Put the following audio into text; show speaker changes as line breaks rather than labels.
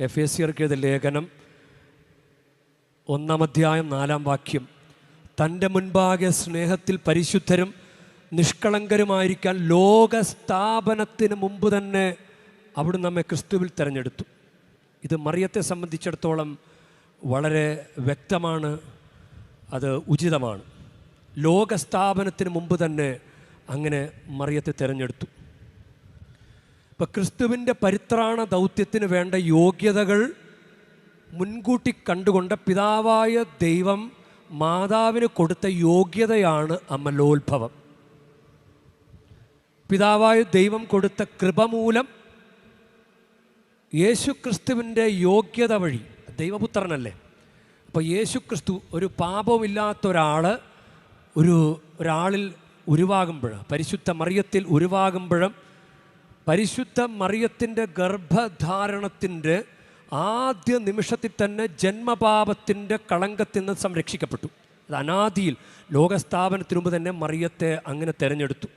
എഫേസ്യർക്ക് എഴുതിയ ലേഖനം 1-ാം അധ്യായം 4-ാം വാക്യം, തൻ്റെ മുൻപാകെ സ്നേഹത്തിൽ പരിശുദ്ധരും നിഷ്കളങ്കരുമായിരിക്കാൻ ലോകസ്ഥാപനത്തിന് മുമ്പ് തന്നെ അവിടുന്ന് നമ്മെ ക്രിസ്തുവിൽ തിരഞ്ഞെടുത്തു. ഇത് മറിയത്തെ സംബന്ധിച്ചിടത്തോളം വളരെ വ്യക്തമാണ്, അത് ഉചിതമാണ്. ലോകസ്ഥാപനത്തിന് മുമ്പ് തന്നെ അങ്ങനെ മറിയത്തെ തിരഞ്ഞെടുത്തു. ഇപ്പം ക്രിസ്തുവിൻ്റെ പരിത്രാണ ദൗത്യത്തിന് വേണ്ട യോഗ്യതകൾ മുൻകൂട്ടി കണ്ടുകൊണ്ട് പിതാവായ ദൈവം മാതാവിന് കൊടുത്ത യോഗ്യതയാണ് അമലോത്ഭവം. പിതാവായ ദൈവം കൊടുത്ത കൃപ മൂലം യേശു ക്രിസ്തുവിൻ്റെ യോഗ്യത വഴി, ദൈവപുത്രനല്ലേ, അപ്പോൾ യേശു ക്രിസ്തു ഒരു പാപമില്ലാത്ത ഒരാളിൽ ഉരുവാകുമ്പോൾ, പരിശുദ്ധ മറിയത്തിൽ ഉരുവാകുമ്പോഴും പരിശുദ്ധ മറിയത്തിൻ്റെ ഗർഭധാരണത്തിൻ്റെ ആദ്യ നിമിഷത്തിൽ തന്നെ ജന്മപാപത്തിൻ്റെ കളങ്കത്തിൽ നിന്ന് സംരക്ഷിക്കപ്പെട്ടു. അത് അനാദിയിൽ ലോകസ്ഥാപനത്തിന് മുമ്പ് തന്നെ മറിയത്തെ അങ്ങനെ തിരഞ്ഞെടുത്തു.